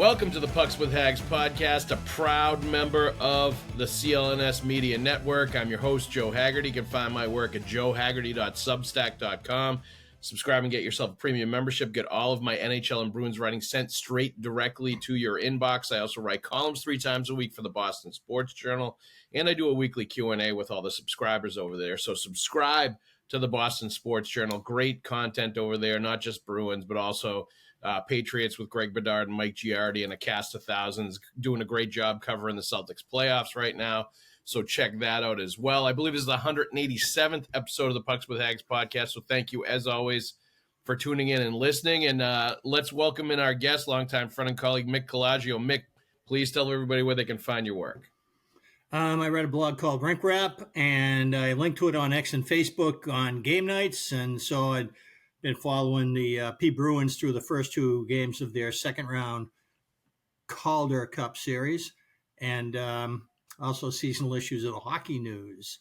Welcome to the Pucks with Haggs podcast, a proud member of the CLNS Media Network. I'm your host, Joe Haggerty. You can find my work at joehaggerty.substack.com. Subscribe and get yourself a premium membership. Get all of my NHL and Bruins writing sent straight directly to your inbox. I also write columns 3 times a week for the Boston Sports Journal, and I do a weekly Q&A with all the subscribers over there. So subscribe to the Boston Sports Journal. Great content over there, not just Bruins, but also Patriots with Greg Bedard and Mike Giardi and a cast of thousands, doing a great job covering the Celtics playoffs right now. So check that out as well. I believe this is the 187th episode of the Pucks with Haggs podcast. So thank you, as always, for tuning in and listening. And let's welcome in our guest, longtime friend and colleague, Mick Colageo. Mick, please tell everybody where they can find your work. I read a blog called Rink Wrap, and I linked to it on X and Facebook on game nights. And so I'd been following the P. Bruins through the first 2 games of their second-round Calder Cup series, and also seasonal issues of the Hockey News.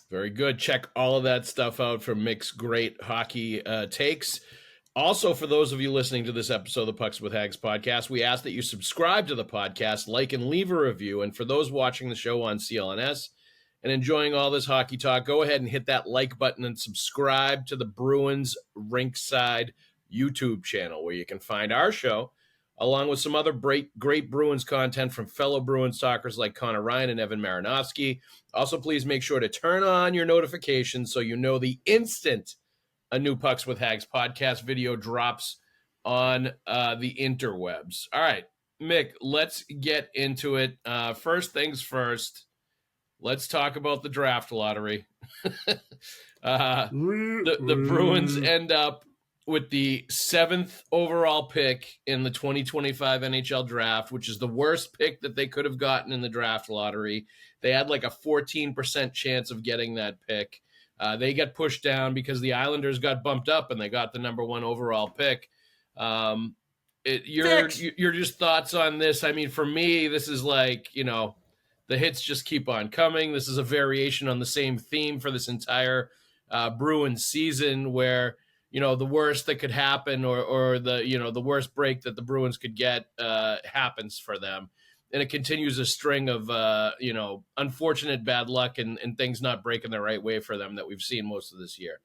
Very good. Check all of that stuff out from Mick's great hockey takes. Also, for those of you listening to this episode of the Pucks with Haggs podcast, we ask that you subscribe to the podcast, like and leave a review. And for those watching the show on CLNS and enjoying all this hockey talk, go ahead and hit that like button and subscribe to the Bruins Rinkside YouTube channel, where you can find our show, along with some other great Bruins content from fellow Bruins talkers like Conor Ryan and Evan Marinofski. Also, please make sure to turn on your notifications so you know the instant a new Pucks with Haggs podcast video drops on the interwebs. All right, Mick, let's get into it. First things first, let's talk about the draft lottery. The Bruins end up with the 7th overall pick in the 2025 NHL Draft, which is the worst pick that they could have gotten in the draft lottery. They had like a 14% chance of getting that pick. They get pushed down because the Islanders got bumped up and they got the number 1 overall pick. Your just thoughts on this? I mean, for me, this is like, the hits just keep on coming. This is a variation on the same theme for this entire Bruins season, where, the worst that could happen or the worst break that the Bruins could get happens for them. And it continues a string of, unfortunate bad luck and things not breaking the right way for them that we've seen most of this year.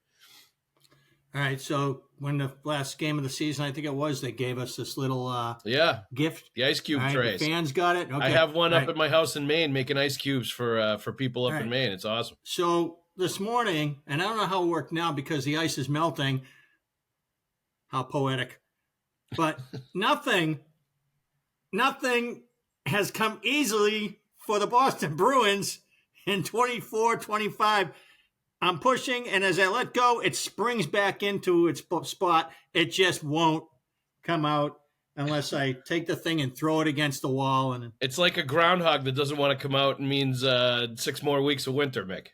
All right, so when the last game of the season, I think it was, they gave us this little gift. The ice cube trays. The fans got it. Okay. I have one up at my house in Maine making ice cubes for people up in Maine. It's awesome. So this morning, and I don't know how it worked now because the ice is melting. How poetic. But nothing has come easily for the Boston Bruins in 24-25. I'm pushing, and as I let go, it springs back into its spot. It just won't come out unless I take the thing and throw it against the wall. And it's like a groundhog that doesn't want to come out and means 6 more weeks of winter, Mick.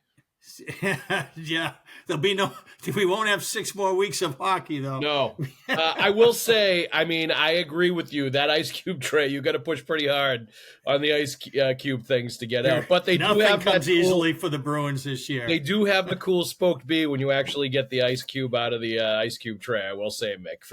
Yeah, we won't have 6 more weeks of hockey, though. No. I will say, I agree with you. That ice cube tray, you got to push pretty hard on the ice cube things to get out. But they do have comes easily for the Bruins this year. They do have the cool spoked B when you actually get the ice cube out of the ice cube tray, I will say, Mick.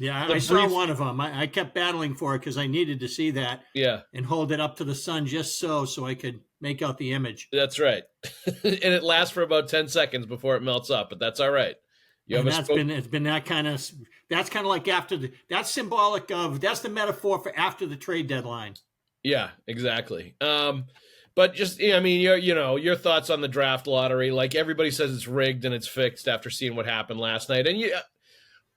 I saw one of them. I kept battling for it because I needed to see that. Yeah. And hold it up to the sun just so I could make out the image. That's right. And it lasts for about 10 seconds before it melts up, but that's all right. It's been that kind of, that's kind of like that's symbolic of, that's the metaphor for after the trade deadline. Yeah, exactly. But just, your thoughts on the draft lottery, like everybody says it's rigged and it's fixed after seeing what happened last night. And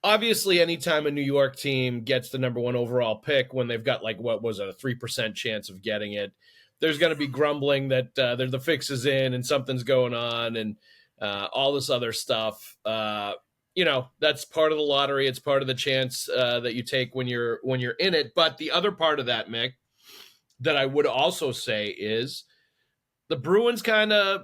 obviously anytime a New York team gets the number 1 overall pick when they've got like, what was it, a 3% chance of getting it, there's going to be grumbling that the fix is in and something's going on and all this other stuff. That's part of the lottery. It's part of the chance that you take when you're in it. But the other part of that, Mick, that I would also say is the Bruins kind of,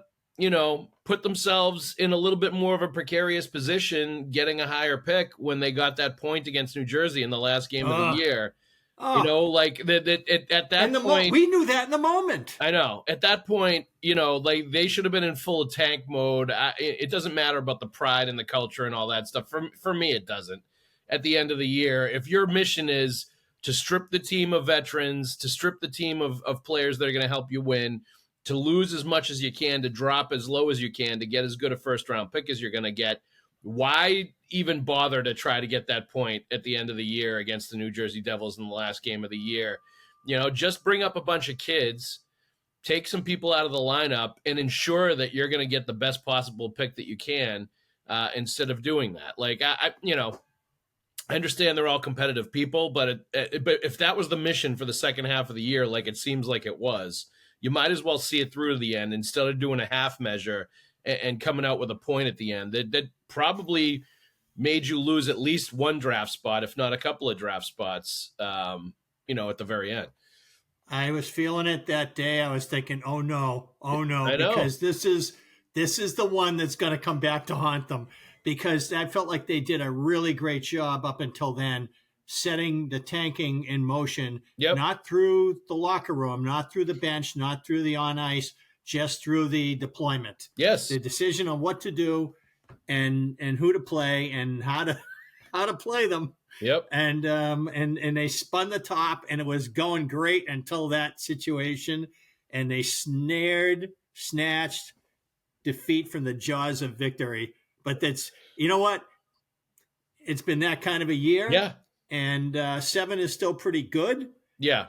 put themselves in a little bit more of a precarious position getting a higher pick when they got that point against New Jersey in the last game of the year. At that point, we knew that in the moment. I know. At that point, they should have been in full tank mode. It doesn't matter about the pride and the culture and all that stuff. For me, it doesn't. At the end of the year, if your mission is to strip the team of veterans, to strip the team of players that are going to help you win, to lose as much as you can, to drop as low as you can, to get as good a first-round pick as you're going to get. Why even bother to try to get that point at the end of the year against the New Jersey Devils in the last game of the year? Just bring up a bunch of kids, take some people out of the lineup, and ensure that you're going to get the best possible pick that you can instead of doing that. Like, I understand they're all competitive people, but if that was the mission for the second half of the year, like it seems like it was, you might as well see it through to the end instead of doing a half measure and coming out with a point at the end that probably made you lose at least one draft spot, if not a couple of draft spots, at the very end. I was feeling it that day. I was thinking, oh no, because this is the one that's going to come back to haunt them, because I felt like they did a really great job up until then, setting the tanking in motion, not through the locker room, not through the bench, not through the on ice, just through the deployment. Yes. The decision on what to do and who to play and how to play them. Yep. And they spun the top, and it was going great until that situation, and they snatched defeat from the jaws of victory. But that's, you know what? It's been that kind of a year. Yeah. And 7 is still pretty good. Yeah.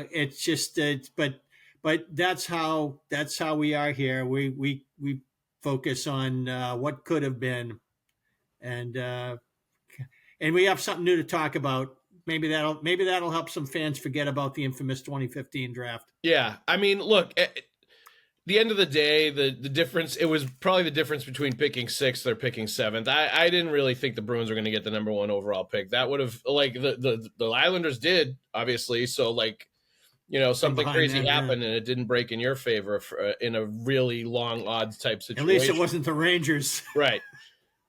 It's just, but that's how we are here. We focus on what could have been, and we have something new to talk about. Maybe that'll help some fans forget about the infamous 2015 draft. Yeah. I mean, look, at the end of the day, the difference, it was probably the difference between picking 6th or picking 7th. I didn't really think the Bruins were going to get the number 1 overall pick. That would have, like, the Islanders did, obviously. So, like, something crazy happened and it didn't break in your favor in a really long odds type situation. At least it wasn't the Rangers. Right.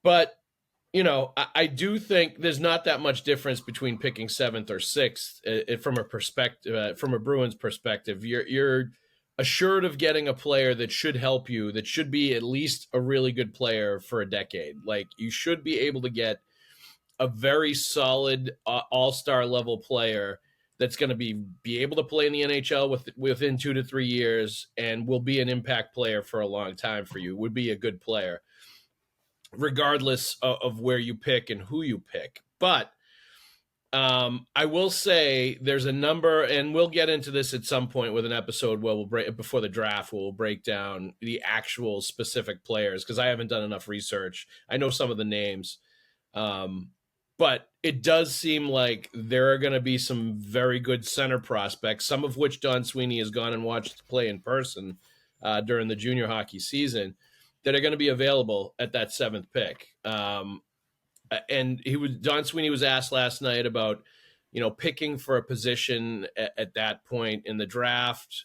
But, I do think there's not that much difference between picking 7th or 6th from a perspective, from a Bruins perspective. You're assured of getting a player that should help you, that should be at least a really good player for a decade. Like, you should be able to get a very solid all-star level player that's going to be able to play in the NHL within 2 to 3 years and will be an impact player for a long time for you, would be a good player, regardless of where you pick and who you pick. But I will say there's a number, and we'll get into this at some point with an episode where we'll break before the draft. We'll break down the actual specific players, because I haven't done enough research. I know some of the names, but it does seem like there are going to be some very good center prospects, some of which Don Sweeney has gone and watched play in person during the junior hockey season, that are going to be available at that 7th pick. And Don Sweeney was asked last night about, picking for a position at that point in the draft,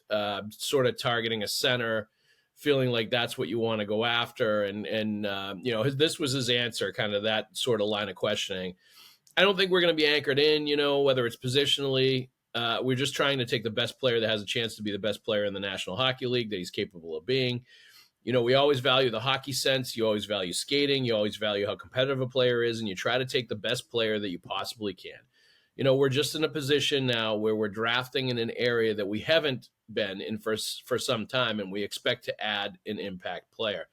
sort of targeting a center, feeling like that's what you want to go after. And this was his answer, kind of that sort of line of questioning. I don't think we're going to be anchored in, whether it's positionally. We're just trying to take the best player that has a chance to be the best player in the National Hockey League that he's capable of being. We always value the hockey sense. You always value skating. You always value how competitive a player is, and you try to take the best player that you possibly can. We're just in a position now where we're drafting in an area that we haven't been in for some time, and we expect to add an impact player.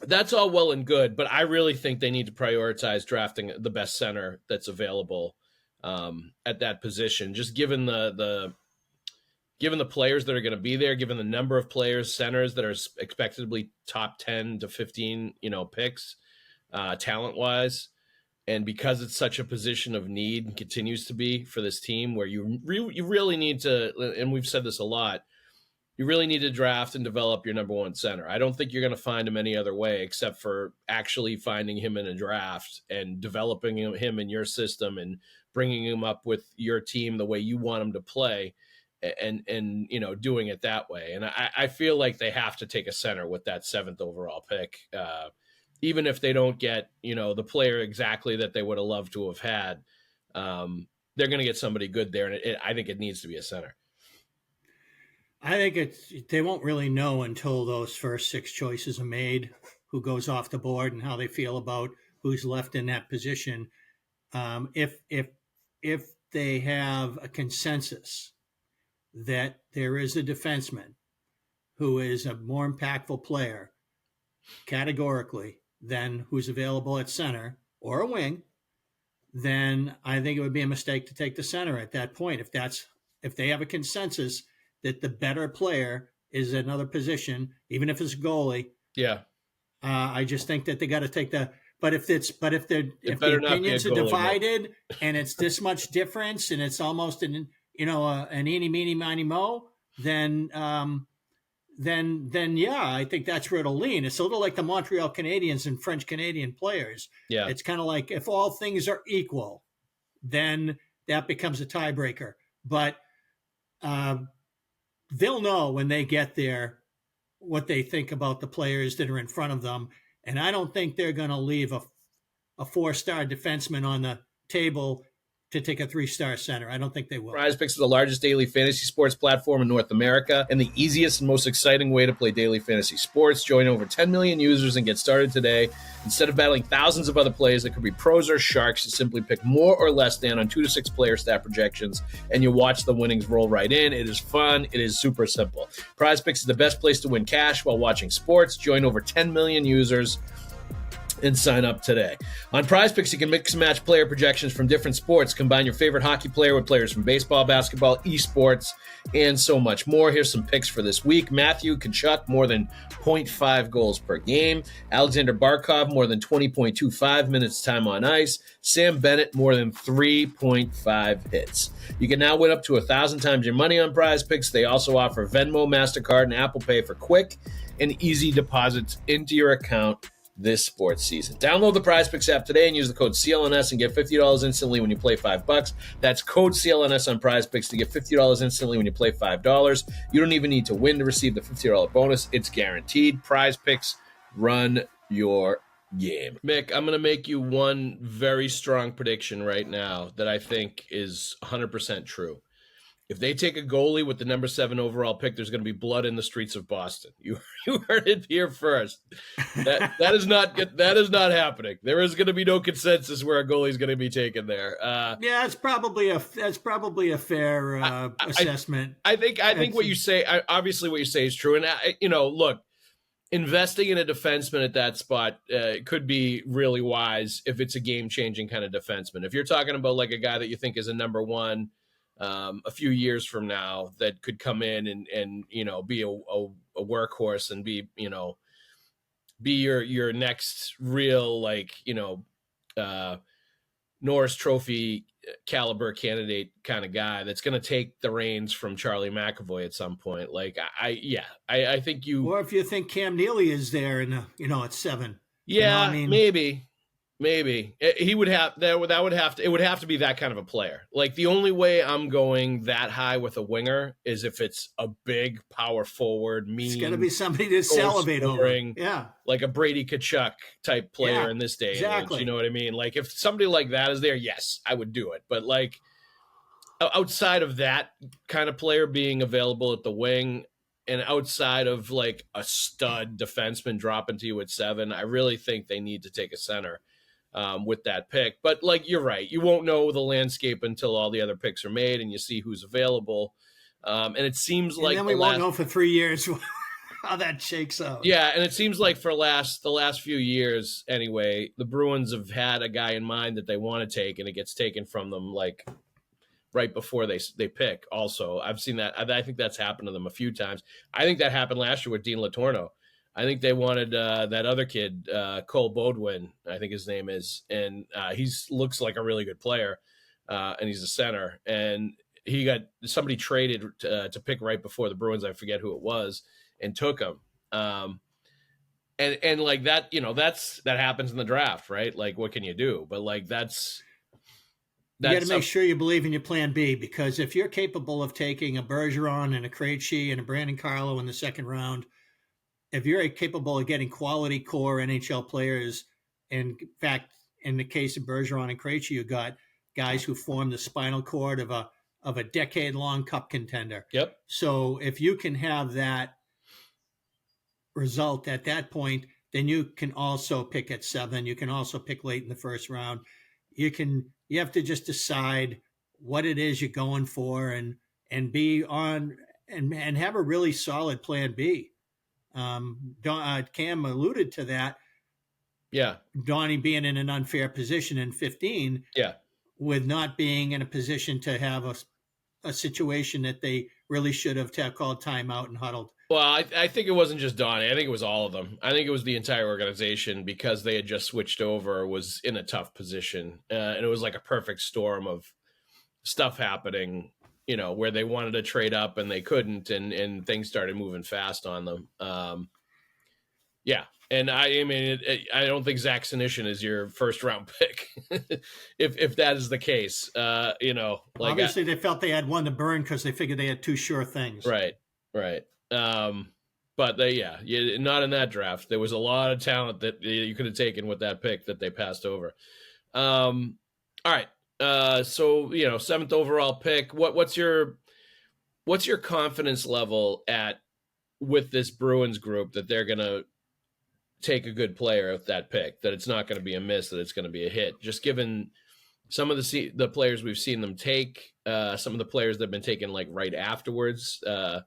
That's all well and good, but I really think they need to prioritize drafting the best center that's available at that position, just given the players that are going to be there, given the number of players, centers that are expected to be top 10 to 15, picks, talent-wise. And because it's such a position of need and continues to be for this team, where you really need to, and we've said this a lot, you really need to draft and develop your number 1 center. I don't think you're going to find him any other way except for actually finding him in a draft and developing him in your system and bringing him up with your team the way you want him to play. And doing it that way. And I feel like they have to take a center with that 7th overall pick, even if they don't get, the player exactly that they would have loved to have had. They're going to get somebody good there, and I think it needs to be a center. I think they won't really know until those first 6 choices are made, who goes off the board and how they feel about who's left in that position. If they have a consensus that there is a defenseman who is a more impactful player categorically than who's available at center or a wing, then I think it would be a mistake to take the center at that point. If they have a consensus that the better player is another position, even if it's a goalie. Yeah. I just think that they got to take the. But if the opinions are divided and it's this much difference and it's almost an eeny meeny miny mo, then yeah, I think that's where it'll lean. It's a little like the Montreal Canadiens and French Canadian players. Yeah, it's kind of like if all things are equal, then that becomes a tiebreaker. But they'll know when they get there what they think about the players that are in front of them. And I don't think they're going to leave a 4-star defenseman on the table to take a 3-star center. I don't think they will. PrizePicks is the largest daily fantasy sports platform in North America and the easiest and most exciting way to play daily fantasy sports. Join over 10 million users and get started today. Instead of battling thousands of other players that could be pros or sharks, you simply pick more or less than on 2 to 6 player stat projections, and you watch the winnings roll right in. It is fun. It is super simple. PrizePicks is the best place to win cash while watching sports. Join over 10 million users and sign up today. On PrizePicks, you can mix and match player projections from different sports. Combine your favorite hockey player with players from baseball, basketball, esports, and so much more. Here's some picks for this week. Matthew Tkachuk, more than 0.5 goals per game. Alexander Barkov, more than 20.25 minutes time on ice. Sam Bennett, more than 3.5 hits. You can now win up to 1,000 times your money on PrizePicks. They also offer Venmo, MasterCard, and Apple Pay for quick and easy deposits into your account this sports season. Download the PrizePicks app today and use the code CLNS and get $50 instantly when you play $5. That's code CLNS on PrizePicks to get $50 instantly when you play $5. You don't even need to win to receive the $50 bonus. It's guaranteed. PrizePicks, run your game. Mick, I'm going to make you one very strong prediction right now that I think is 100% true. If they take a goalie with the number 7 overall pick, there's going to be blood in the streets of Boston. You heard it here first. That is not happening. There is going to be no consensus where a goalie is going to be taken there. Yeah, that's probably a fair assessment. I think what you say, obviously what you say is true. And look, investing in a defenseman at that spot could be really wise if it's a game-changing kind of defenseman. If you're talking about like a guy that you think is a number 1. A few years from now that could come in and be a workhorse and be your next real Norris Trophy caliber candidate kind of guy that's going to take the reins from Charlie McAvoy at some point. Like I think you, or if you think Cam Neely is there and at 7. Yeah, Maybe he would have it would have to be that kind of a player. Like the only way I'm going that high with a winger is if it's a big power forward, mean. It's got to be somebody to salivate over. Yeah, like a Brady Tkachuk type player in this day. Exactly. And age, you know what I mean? Like if somebody like that is there, yes, I would do it. But like outside of that kind of player being available at the wing, and outside of like a stud defenseman dropping to you at 7, I really think they need to take a center. With that pick. But like you're right, you won't know the landscape until all the other picks are made and you see who's available. And it seems like then we won't know for 3 years how that shakes out. Yeah, and it seems like for the last few years anyway, the Bruins have had a guy in mind that they want to take, and it gets taken from them like right before they pick. Also, I've seen that. I think that's happened to them a few times. I think that happened last year with Dean Latorno. I think they wanted that other kid, Cole Bodwin, I think his name is, and he looks like a really good player, and he's a center. And he got somebody traded to pick right before the Bruins. I forget who it was, and took him. And like that, that happens in the draft, right? Like, what can you do? But like that's you got to make sure you believe in your plan B, because if you're capable of taking a Bergeron and a Krejci and a Brandon Carlo in the second round. If you're capable of getting quality core NHL players, and in fact, in the case of Bergeron and Krejci, you got guys who form the spinal cord of a decade-long cup contender. Yep. So if you can have that result at that point, then you can also pick at 7. You can also pick late in the first round. You have to just decide what it is you're going for, and be on and have a really solid plan B. Cam alluded to that. Yeah. Donnie being in an unfair position in 15 Yeah. with not being in a position to have a situation that they really should have called timeout and huddled. Well, I think it wasn't just Donnie. I think it was all of them. I think it was the entire organization, because they had just switched over, was in a tough position. And it was like a perfect storm of stuff happening, where they wanted to trade up and they couldn't, and things started moving fast on them. Yeah. And I mean, I don't think Zach Senyshyn is your first round pick, if that is the case. Obviously they felt they had one to burn because they figured they had two sure things. Right. But not in that draft. There was a lot of talent that you could have taken with that pick that they passed over. All right. So 7th overall pick. What's your confidence level with this Bruins group that they're gonna take a good player with that pick, that it's not going to be a miss, that it's going to be a hit, just given some of the players we've seen them take, some of the players that have been taken like right afterwards, that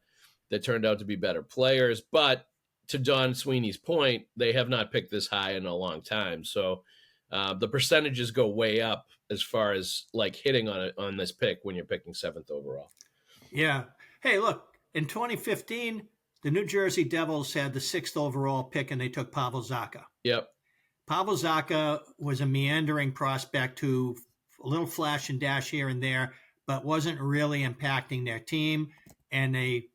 turned out to be better players. But to Don Sweeney's point, they have not picked this high in a long time. So the percentages go way up as far as like hitting on this pick when you're picking 7th overall. Yeah. Hey, look, in 2015, the New Jersey Devils had the 6th overall pick, and they took Pavel Zacha. Yep. Pavel Zacha was a meandering prospect who a little flash and dash here and there, but wasn't really impacting their team. And they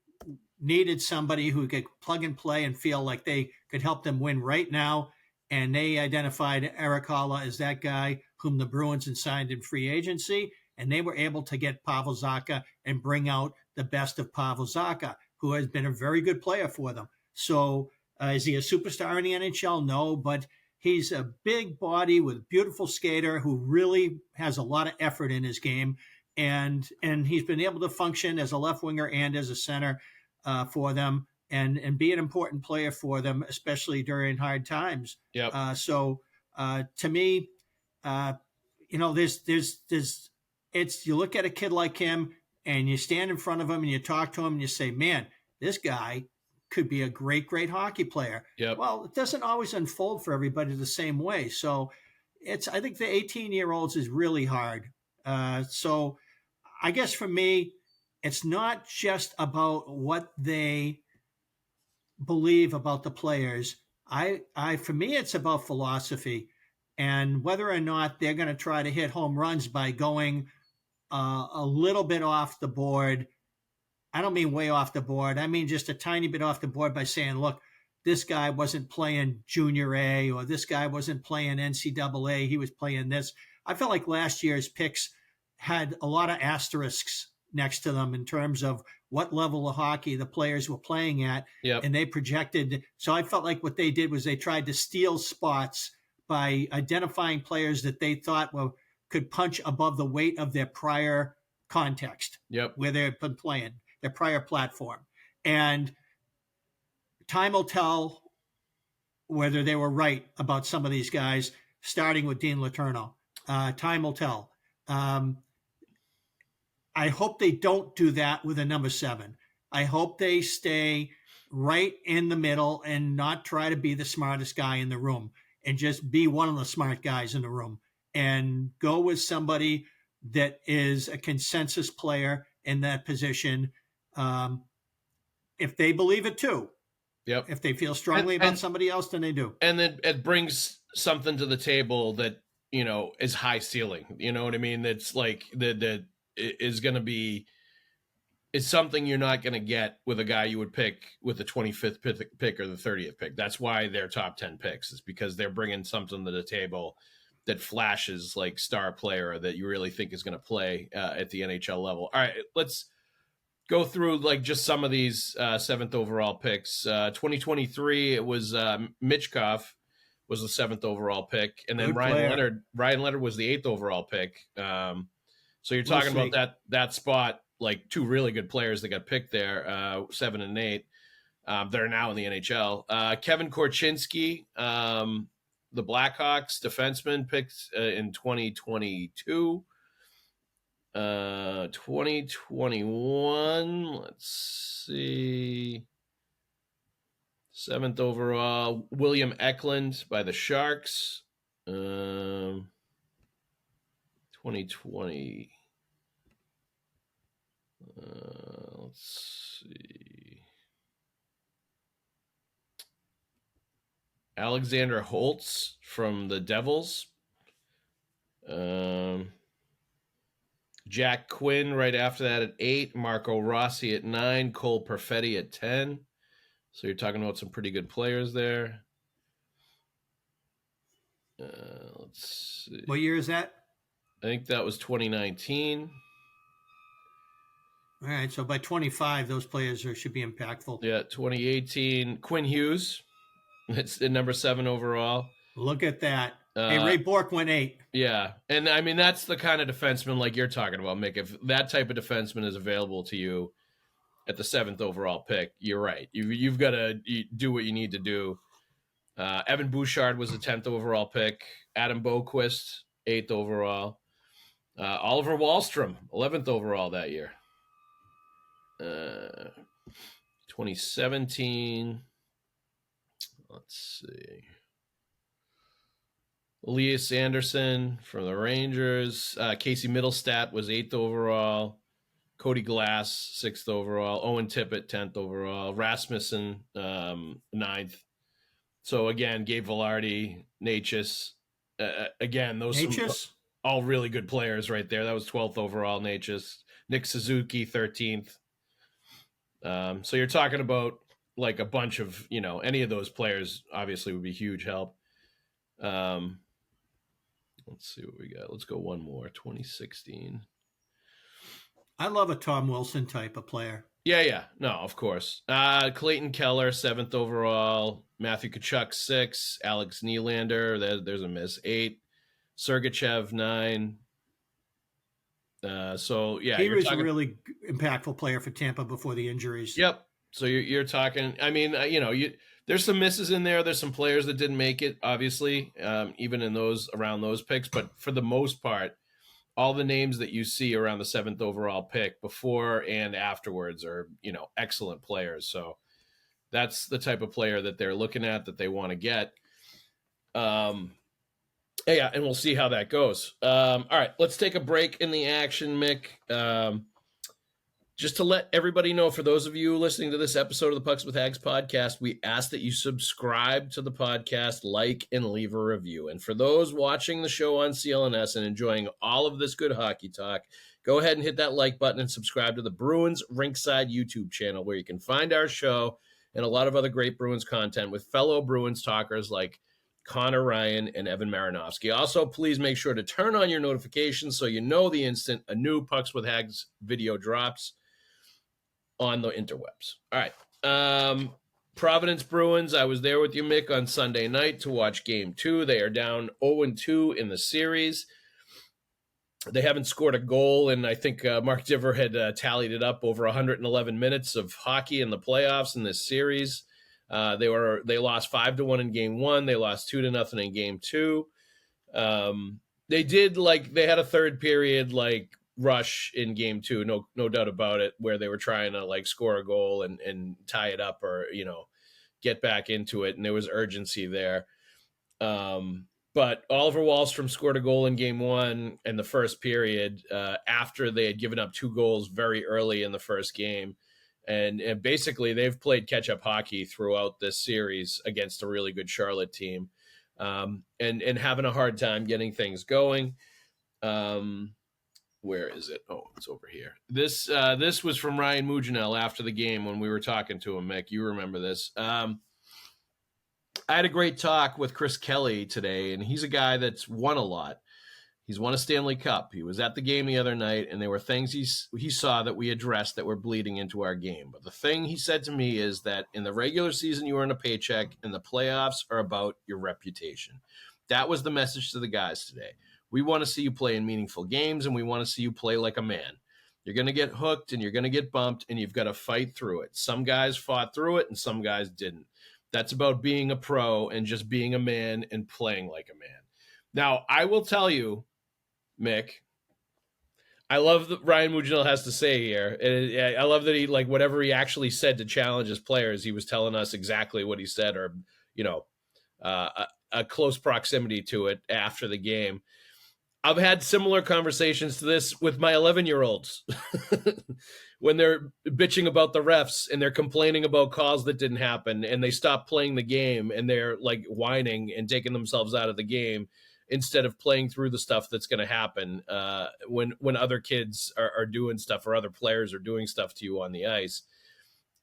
needed somebody who could plug and play and feel like they could help them win right now. And they identified Eric Haula as that guy whom the Bruins had signed in free agency. And they were able to get Pavel Zacha and bring out the best of Pavel Zacha, who has been a very good player for them. So is he a superstar in the NHL? No, but he's a big body with a beautiful skater who really has a lot of effort in his game. And he's been able to function as a left winger and as a center for them, and be an important player for them, especially during hard times. Yep. So to me, you look at a kid like him and you stand in front of him and you talk to him and you say, man, this guy could be a great, great hockey player. Yep. Well, it doesn't always unfold for everybody the same way. So I think the 18-year-olds is really hard. So I guess for me, it's not just about what they believe about the players. For me, it's about philosophy and whether or not they're going to try to hit home runs by going a little bit off the board. I don't mean way off the board. I mean just a tiny bit off the board by saying, look, this guy wasn't playing junior A, or this guy wasn't playing NCAA. He was playing this. I felt like last year's picks had a lot of asterisks next to them in terms of what level of hockey the players were playing at. Yep. And they projected. So I felt like what they did was they tried to steal spots by identifying players that they thought could punch above the weight of their prior context. Yep. Where they've been playing, their prior platform. And time will tell whether they were right about some of these guys, starting with Dean Letourneau. Time will tell. I hope they don't do that with a number 7. I hope they stay right in the middle and not try to be the smartest guy in the room, and just be one of the smart guys in the room and go with somebody that is a consensus player in that position. If they believe it too. Yep. If they feel strongly about somebody else, then they do. And then it brings something to the table that, is high ceiling. You know what I mean? That's like that is going to be, it's something you're not going to get with a guy you would pick with the 25th pick or the 30th pick. That's why they're top 10 picks, is because they're bringing something to the table that flashes like star player that you really think is going to play at the NHL level. All right, let's go through like just some of these 7th overall picks. 2023, it was Michkov was the 7th overall pick, and then Ryan Leonard was the 8th overall pick. So you're talking about that spot, like two really good players that got picked there, 7 and 8. That are now in the NHL. Kevin Korchinski, the Blackhawks defenseman, picked in 2022. 2021, let's see. 7th overall, William Eklund by the Sharks. 2020. Let's see. Alexander Holtz from the Devils. Jack Quinn right after that at 8. Marco Rossi at 9. Cole Perfetti at 10. So you're talking about some pretty good players there. Let's see. What year is that? I think that was 2019. All right, so by 25, those players should be impactful. Yeah, 2018. Quinn Hughes. It's the number 7 overall. Look at that. Hey, Ray Bork went 8. Yeah, and I mean, that's the kind of defenseman like you're talking about, Mick. If that type of defenseman is available to you at the 7th overall pick, you're right. You've got to do what you need to do. Evan Bouchard was the 10th overall pick. Adam Boquist, 8th overall. Oliver Wahlstrom, 11th overall that year. 2017. Let's see. Elias Anderson from the Rangers. Casey Middlestat was 8th overall. Cody Glass, 6th overall. Owen Tippett, 10th overall. Rasmussen, 9th. So, again, Gabe Velarde, Natchez. Again, those all really good players right there. That was 12th overall, Natchez. Nick Suzuki, 13th. So you're talking about like a bunch of, any of those players obviously would be huge help. Let's see what we got. Let's go one more. 2016. I love a Tom Wilson type of player. Yeah. No, of course. Clayton Keller, 7th overall. Matthew Tkachuk, 6. Alex Nylander, there's a miss, 8. Sergachev, 9. So, yeah. He was a really impactful player for Tampa before the injuries. Yep. So you're talking, I mean, there's some misses in there. There's some players that didn't make it, obviously, even in those around those picks. But for the most part, all the names that you see around the 7th overall pick before and afterwards are, excellent players. So that's the type of player that they're looking at, that they want to get. Yeah, and we'll see how that goes. All right, let's take a break in the action, Mick. Just to let everybody know, for those of you listening to this episode of the Pucks with Haggs podcast, we ask that you subscribe to the podcast, like, and leave a review. And for those watching the show on CLNS and enjoying all of this good hockey talk, go ahead and hit that like button and subscribe to the Bruins Rinkside YouTube channel, where you can find our show and a lot of other great Bruins content with fellow Bruins talkers like Conor Ryan and Evan Marinofski. Also, please make sure to turn on your notifications so you know the instant a new Pucks with Haggs video drops on the interwebs. All right. Providence Bruins, I was there with you, Mick, on Sunday night to watch Game 2. They are down 0-2 in the series. They haven't scored a goal, and I think Mark Diver had tallied it up, over 111 minutes of hockey in the playoffs in this series. They lost 5-1 in Game 1. They lost 2-0 in Game 2. They had a third period rush in Game 2, no doubt about it, where they were trying to score a goal and tie it up, or get back into it, and there was urgency there. But Oliver Wahlstrom scored a goal in Game 1 in the first period, after they had given up 2 goals very early in the first game. And basically they've played catch-up hockey throughout this series against a really good Charlotte team, and having a hard time getting things going. Where is it? Oh, it's over here. This was from Ryan Muginel after the game when we were talking to him, Mick. You remember this. I had a great talk with Chris Kelly today, and he's a guy that's won a lot. He's won a Stanley Cup. He was at the game the other night, and there were things he saw that we addressed that were bleeding into our game. But the thing he said to me is that in the regular season, you earn a paycheck, and the playoffs are about your reputation. That was the message to the guys today. We want to see you play in meaningful games, and we want to see you play like a man. You're going to get hooked, and you're going to get bumped, and you've got to fight through it. Some guys fought through it, and some guys didn't. That's about being a pro and just being a man and playing like a man. Now, I will tell you, Mick, I love that Ryan Mougenel has to say here. And I love that he, like, whatever he actually said to challenge his players, he was telling us exactly what he said, or, you know, a close proximity to it after the game. I've had similar conversations to this with my 11-year-olds when they're bitching about the refs and they're complaining about calls that didn't happen, and they stop playing the game and they're like whining and taking themselves out of the game instead of playing through the stuff that's going to happen when other kids are doing stuff or other players are doing stuff to you on the ice,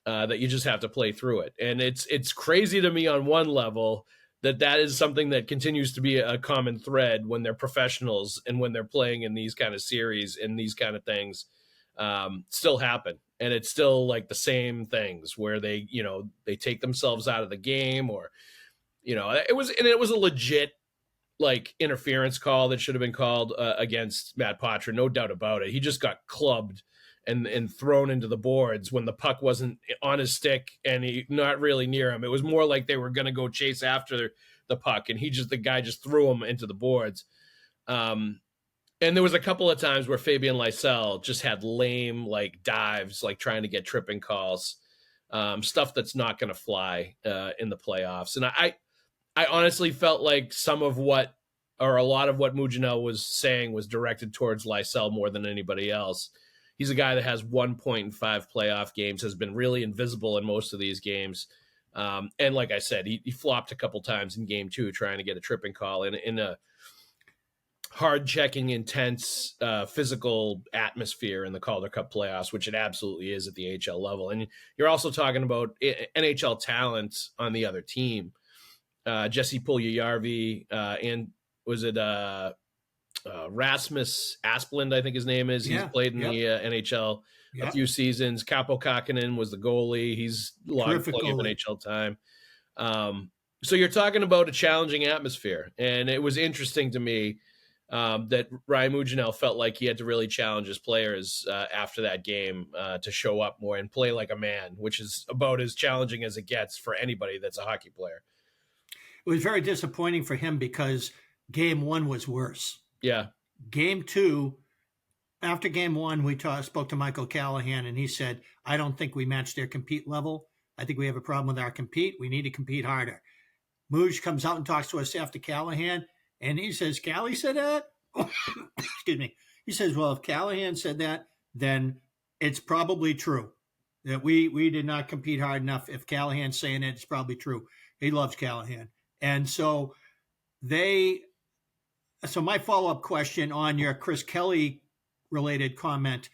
that you just have to play through it. And it's crazy to me on one level that is something that continues to be a common thread when they're professionals and when they're playing in these kind of series and these kind of things still happen. And it's still like the same things where they, you know, they take themselves out of the game, or, you know, it was a legit like interference call that should have been called against Matt Poitras, no doubt about it. He just got clubbed and thrown into the boards when the puck wasn't on his stick and he not really near him. It was more like they were going to go chase after the puck, and the guy just threw him into the boards. And there was a couple of times where Fabian Lysell just had lame like dives, like trying to get tripping calls, stuff that's not going to fly in the playoffs. And I honestly felt like a lot of what Mougenel was saying was directed towards Lysell more than anybody else. He's a guy that has 1 point in 5 playoff games, has been really invisible in most of these games. And like I said, he flopped a couple times in game 2 trying to get a tripping call in a hard-checking, intense, physical atmosphere in the Calder Cup playoffs, which it absolutely is at the AHL level. And you're also talking about NHL talent on the other team. Jesse Puljujärvi, and was it Rasmus Asplund, I think his name is. He's played in the NHL a few seasons. Capo Kakkonen was the goalie. He's logged plenty of NHL time. So you're talking about a challenging atmosphere. And it was interesting to me that Ryan Mougenel felt like he had to really challenge his players after that game to show up more and play like a man, which is about as challenging as it gets for anybody that's a hockey player. It was very disappointing for him because game 1 was worse. Yeah. Game 2, after game 1, we spoke to Michael Callahan, and he said, I don't think we matched their compete level. I think we have a problem with our compete. We need to compete harder. Mooj comes out and talks to us after Callahan, and he says, Callie said that? Excuse me. He says, well, if Callahan said that, then it's probably true. That we did not compete hard enough. If Callahan's saying it, it's probably true. He loves Callahan. And so my follow-up question on your Chris Kelly related comment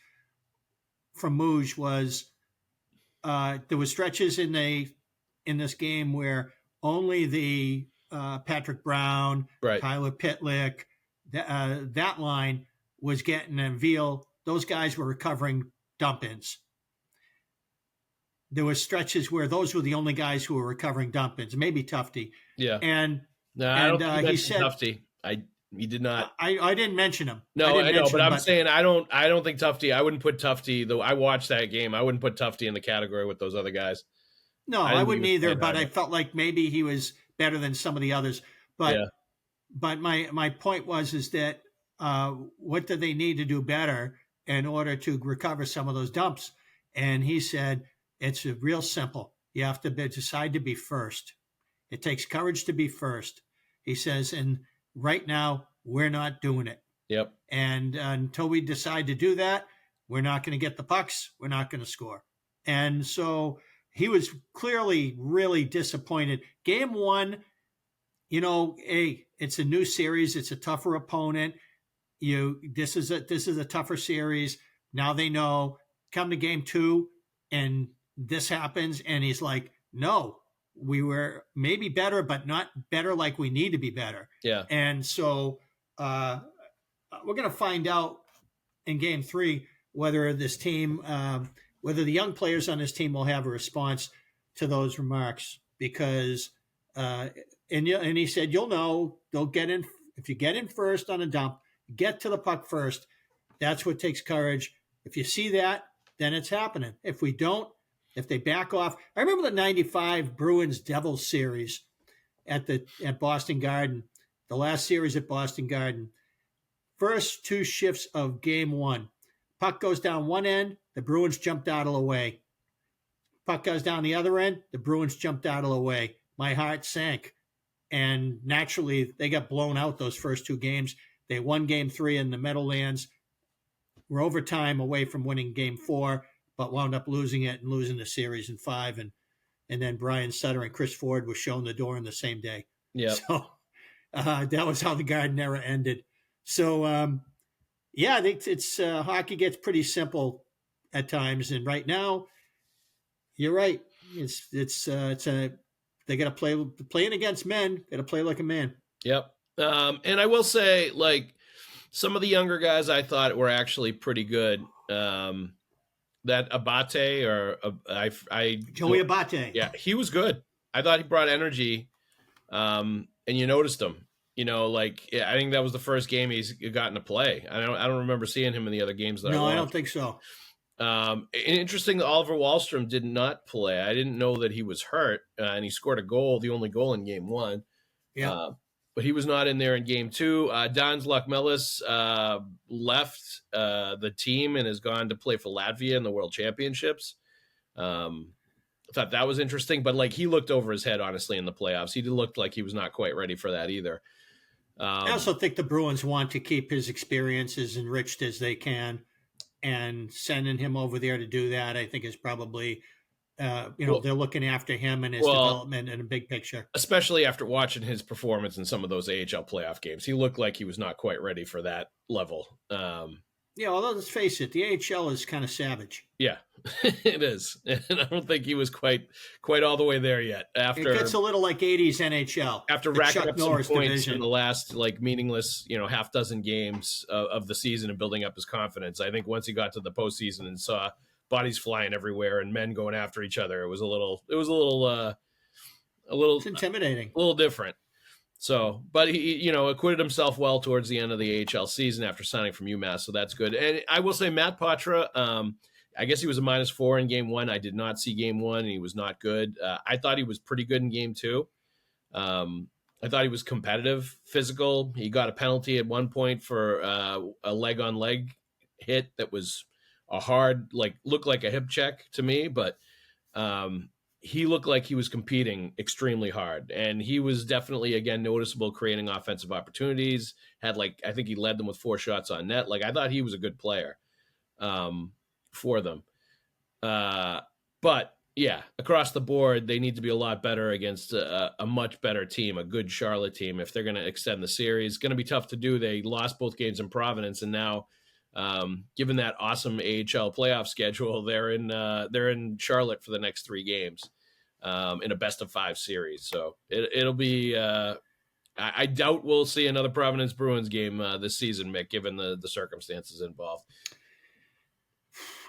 from Mooj was there was stretches in this game where only the Patrick Brown, right, Tyler Pitlick, that line was getting a Veal. Those guys were recovering dump-ins. There were stretches where those were the only guys who were recovering dump-ins, maybe Tufte. Yeah. And I don't think he said Tufte. He did not. I didn't mention him. No, I know, but I'm saying I don't think Tufte. I wouldn't put Tufte, though. I watched that game. I wouldn't put Tufte in the category with those other guys. No, I wouldn't either. But I felt like maybe he was better than some of the others. But my point is that what do they need to do better in order to recover some of those dumps? And he said it's real simple. You have to decide to be first. It takes courage to be first. He says, and right now, we're not doing it. Yep. And until we decide to do that, we're not going to get the pucks. We're not going to score. And so he was clearly really disappointed. Game 1, it's a new series. It's a tougher opponent. This is a tougher series. Now they know. Come to game 2, and this happens, and he's like, no. We were maybe better, but not better like we need to be better. Yeah. And so we're going to find out in game 3 whether this team, whether the young players on this team will have a response to those remarks. Because, and he said, you'll know, they'll get in. If you get in first on a dump, get to the puck first. That's what takes courage. If you see that, then it's happening. If we don't, if they back off. I remember the 95 Bruins Devils series at Boston Garden, the last series at Boston Garden. First 2 shifts of game 1, Puck goes down one end, the Bruins jumped out of the way. Puck goes down the other end, the Bruins jumped out of the way. My heart sank. And naturally, they got blown out those first two games. They won game 3 in the Meadowlands. We're overtime away from winning game 4, but wound up losing it and losing the series in 5. And then Brian Sutter and Chris Ford were shown the door in the same day. Yeah. So that was how the Garden era ended. So, I think it's hockey gets pretty simple at times. And right now, you're right. They got to playing against men. Got to play like a man. Yep. And I will say, like, some of the younger guys I thought were actually pretty good. That Abate Joey Abate. Yeah, he was good. I thought he brought energy, and you noticed him. I think that was the first game he's gotten to play. I don't remember seeing him in the other games that I watched. I don't think so. Interesting that Oliver Wahlstrom did not play. I didn't know that he was hurt, and he scored a goal, the only goal in game 1. Yeah. But he was not in there in game 2. Dans Lakmelis left the team and has gone to play for Latvia in the World Championships. I thought that was interesting, but like he looked over his head, honestly, in the playoffs. He looked like he was not quite ready for that either. I also think the Bruins want to keep his experience as enriched as they can, and sending him over there to do that, I think, is probably, they're looking after him and his development in a big picture. Especially after watching his performance in some of those AHL playoff games. He looked like he was not quite ready for that level. Although let's face it, the AHL is kind of savage. Yeah, it is. And I don't think he was quite all the way there yet. It gets a little like 80s NHL. After racking up some points in the last meaningless, half dozen games of the season and building up his confidence. I think once he got to the postseason and saw bodies flying everywhere and men going after each other, it was a little it's intimidating, a little different. So, but he, acquitted himself well towards the end of the AHL season after signing from UMass. So that's good. And I will say Matt Patra, I guess he was a -4 in game 1. I did not see game 1 and he was not good. I thought he was pretty good in game 2. I thought he was competitive, physical. He got a penalty at one point for a leg on leg hit that was a hard, looked like a hip check to me, but he looked like he was competing extremely hard, and he was definitely, again, noticeable creating offensive opportunities. Had I think he led them with 4 shots on net. I thought he was a good player for them. But yeah, across the board, they need to be a lot better against a much better team, a good Charlotte team, if they're going to extend the series. It's going to be tough to do. They lost both games in Providence, and now, given that awesome AHL playoff schedule, they're in Charlotte for the next 3 games in a best-of-5 series. So it'll be. I doubt we'll see another Providence Bruins game this season, Mick, given the circumstances involved.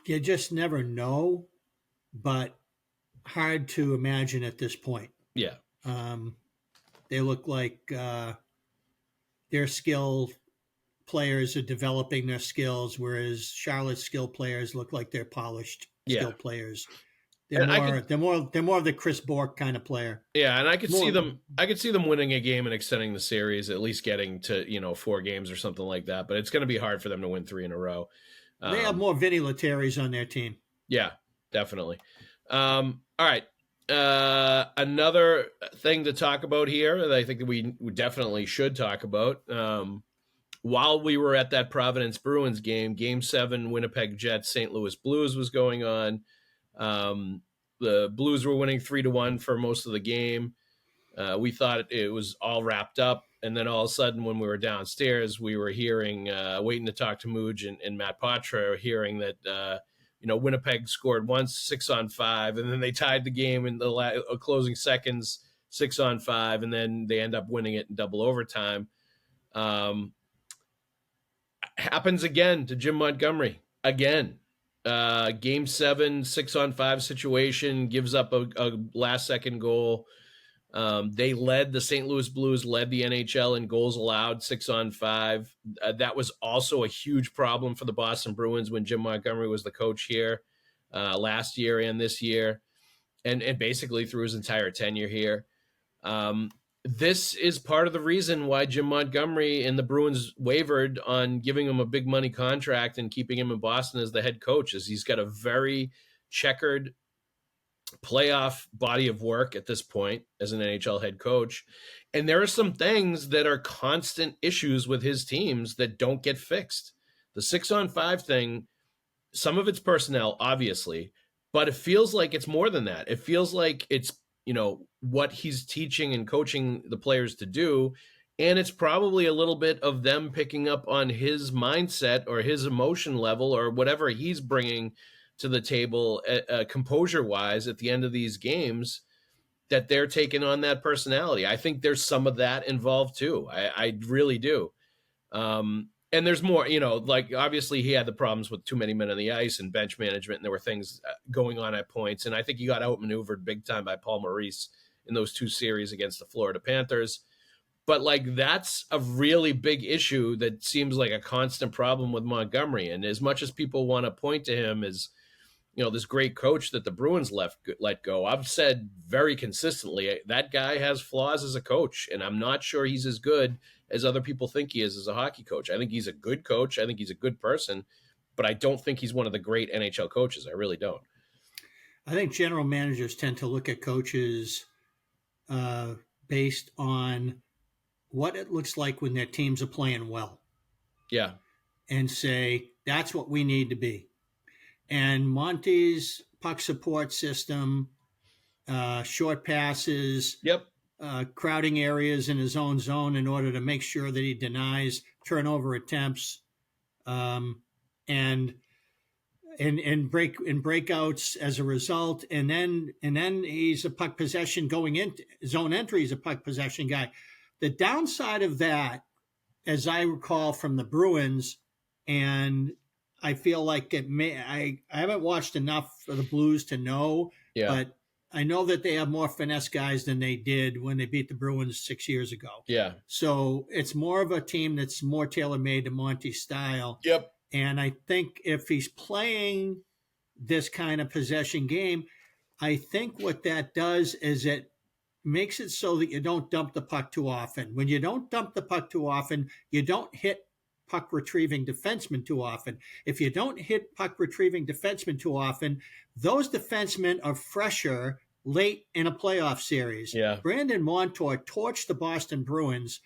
You just never know, but hard to imagine at this point. Yeah. They look like their skilled players are developing their skills, whereas Charlotte's skilled players look like they're polished skilled players. They're more of the Chris Bork kind of player. Yeah, and I could see them winning a game and extending the series, at least getting to 4 games or something like that. But it's going to be hard for them to win 3 in a row. They have more Vinny Lettieri's on their team. Yeah, definitely. All right. Another thing to talk about here that I think that we definitely should talk about. While we were at that Providence Bruins game, Game 7, Winnipeg Jets, St. Louis Blues was going on. The Blues were winning 3-1 for most of the game. We thought it was all wrapped up. And then all of a sudden, when we were downstairs, we were hearing, waiting to talk to Mooj and Matt Patra, hearing that, Winnipeg scored once, 6-on-5, and then they tied the game in the closing seconds, 6-on-5, and then they end up winning it in double overtime. Happens again to Jim Montgomery. Again. Game 7, 6-on-5 situation, gives up a last-second goal. The St. Louis Blues led the NHL in goals allowed, 6-on-5. That was also a huge problem for the Boston Bruins when Jim Montgomery was the coach here last year and this year, and basically through his entire tenure here. this is part of the reason why Jim Montgomery and the Bruins wavered on giving him a big money contract and keeping him in Boston as the head coach. Is he's got a very checkered playoff body of work at this point as an NHL head coach. And there are some things that are constant issues with his teams that don't get fixed. The 6-on-5 thing, some of it's personnel, obviously, but it feels like it's more than that. It feels like it's, what he's teaching and coaching the players to do. And it's probably a little bit of them picking up on his mindset or his emotion level or whatever he's bringing to the table, composure wise, at the end of these games, that they're taking on that personality. I think there's some of that involved too. I really do. And there's more, like obviously he had the problems with too many men on the ice and bench management, and there were things going on at points. And I think he got outmaneuvered big time by Paul Maurice in those 2 series against the Florida Panthers. But like, that's a really big issue that seems like a constant problem with Montgomery. And as much as people want to point to him as, this great coach that the Bruins let go, I've said very consistently that guy has flaws as a coach, and I'm not sure he's as good as other people think he is as a hockey coach. I think he's a good coach. I think he's a good person, but I don't think he's one of the great NHL coaches. I really don't. I think general managers tend to look at coaches based on what it looks like when their teams are playing well. Yeah. And say, that's what we need to be. And Monty's puck support system, short passes, yep, crowding areas in his own zone in order to make sure that he denies turnover attempts, and breakouts as a result. And then he's a puck possession going into zone entry. He's a puck possession guy. The downside of that, as I recall from the Bruins, and I feel like I haven't watched enough of the Blues to know, but I know that they have more finesse guys than they did when they beat the Bruins 6 years ago. Yeah. So it's more of a team that's more tailor-made to Monty's style. Yep. And I think if he's playing this kind of possession game, I think what that does is it makes it so that you don't dump the puck too often. When you don't dump the puck too often, you don't hit puck retrieving defensemen too often. If you don't hit puck retrieving defensemen too often, those defensemen are fresher late in a playoff series. Yeah. Brandon Montour torched the Boston Bruins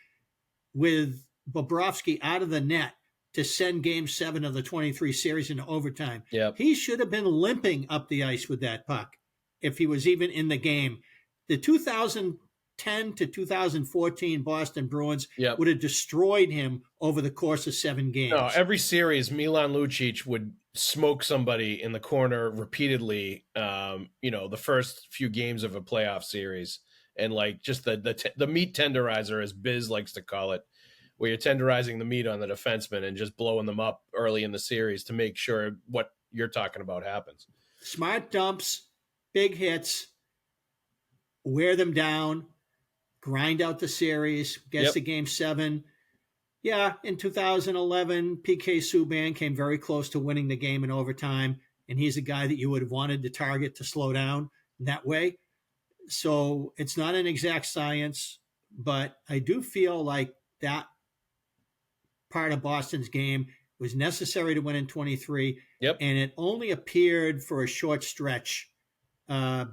with Bobrovsky out of the net to send Game 7 of the 23 series into overtime. Yep. He should have been limping up the ice with that puck if he was even in the game. The 2010 to 2014 Boston Bruins would have destroyed him over the course of 7 games. No, every series, Milan Lucic would smoke somebody in the corner repeatedly, the first few games of a playoff series. And like just the meat tenderizer, as Biz likes to call it, where you're tenderizing the meat on the defenseman and just blowing them up early in the series to make sure what you're talking about happens. Smart dumps, big hits, wear them down, grind out the series, gets to Game 7. Yeah, in 2011, PK Subban came very close to winning the game in overtime, and he's a guy that you would have wanted to target to slow down in that way. So it's not an exact science, but I do feel like that part of Boston's game was necessary to win in 23, and it only appeared for a short stretch, and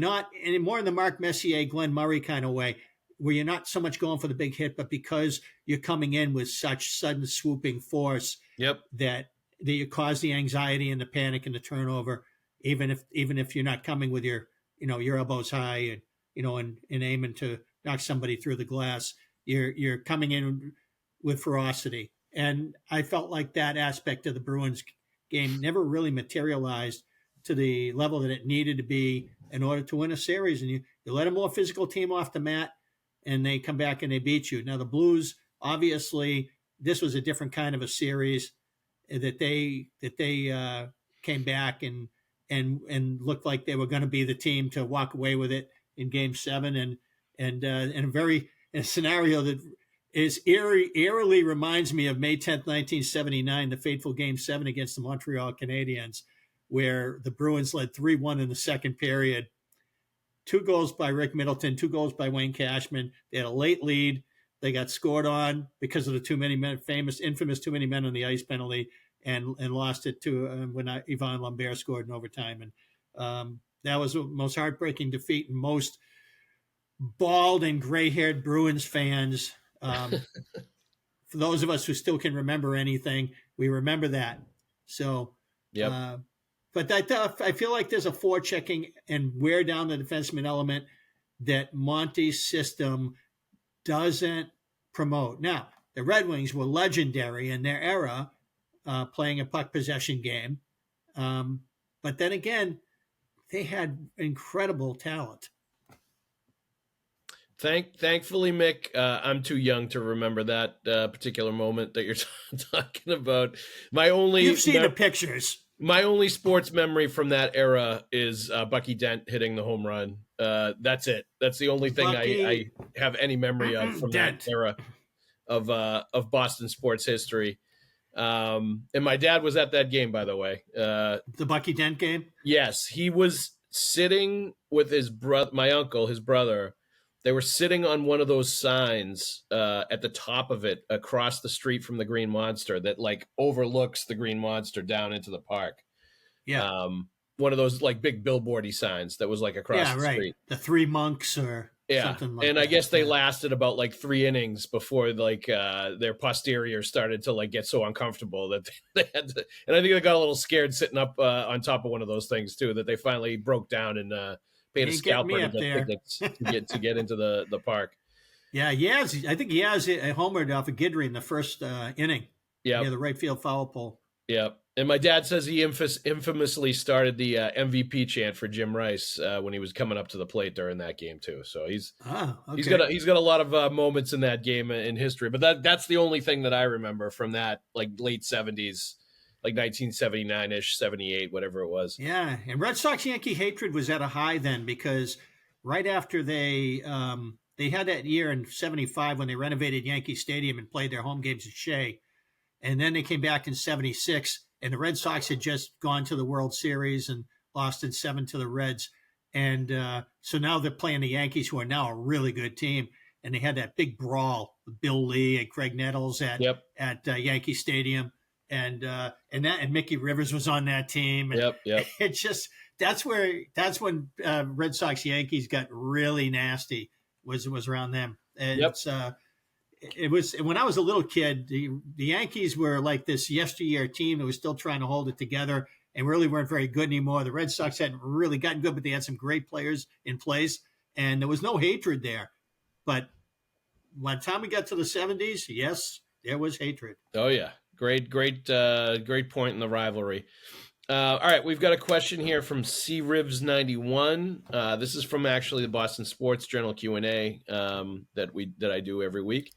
not anymore in the Mark Messier, Glenn Murray kind of way, where you're not so much going for the big hit, but because you're coming in with such sudden swooping force that you cause the anxiety and the panic and the turnover, even if you're not coming with your elbows high and aiming to knock somebody through the glass, you're coming in with ferocity. And I felt like that aspect of the Bruins game never really materialized to the level that it needed to be in order to win a series. And you let a more physical team off the mat, and they come back and they beat you. Now the Blues, obviously, this was a different kind of a series that they came back and looked like they were going to be the team to walk away with it in Game 7, and in a scenario that is eerily reminds me of May 10th, 1979, the fateful Game 7 against the Montreal Canadiens, where the Bruins led 3-1 in the second period. 2 goals by Rick Middleton, 2 goals by Wayne Cashman. They had a late lead. They got scored on because of the too many men, infamous too many men on the ice penalty, and lost it to when Yvon Lambert scored in overtime. And that was the most heartbreaking defeat. And most bald and gray-haired Bruins fans, for those of us who still can remember anything, we remember that. So, Yep. But I feel like there's a forechecking and wear down the defenseman element that Monty's system doesn't promote. Now, the Red Wings were legendary in their era, playing a puck possession game. But then again, they had incredible talent. Thankfully, Mick, I'm too young to remember that particular moment that you're talking about. You've seen the pictures. My only sports memory from that era is Bucky Dent hitting the home run. That's it. That's the only thing I have any memory of from that era of Boston sports history. And my dad was at that game, by the way. The Bucky Dent game? Yes. He was sitting with his brother, my uncle, his brother. They were sitting on one of those signs at the top of it across the street from the Green Monster that like overlooks the Green Monster down into the park. Yeah. One of those like big billboardy signs that was like across the street. The Three Monks or something like that. And I guess they lasted about like 3 innings before like their posterior started to like get so uncomfortable that they had to, and I think they got a little scared sitting up on top of one of those things too, that they finally broke down and paid a scalper to get tickets to get into the park. Yeah, I think he has a homered off of Guidry in the first inning. Yeah, the right field foul pole. Yeah, and my dad says he infamously started the MVP chant for Jim Rice when he was coming up to the plate during that game too. So he's got a lot of moments in that game in history. But that's the only thing that I remember from that like late 70s. Like 1979-ish, 78, whatever it was. Yeah, and Red Sox-Yankee hatred was at a high then because right after they had that year in 75 when they renovated Yankee Stadium and played their home games at Shea, and then they came back in 76, and the Red Sox had just gone to the World Series and lost in 7 to the Reds. And so now they're playing the Yankees, who are now a really good team, and they had that big brawl with Bill Lee and Craig Nettles at Yankee Stadium. And Mickey Rivers was on that team. And It just that's when Red Sox Yankees got really nasty was around them. And it was when I was a little kid. The Yankees were like this yesteryear team that was still trying to hold it together and really weren't very good anymore. The Red Sox hadn't really gotten good, but they had some great players in place, and there was no hatred there. But by the time we got to the 70s, yes, there was hatred. Oh yeah. Great point in the rivalry. All right, we've got a question here from CRibs91. This is from actually the Boston Sports Journal Q&A that I do every week.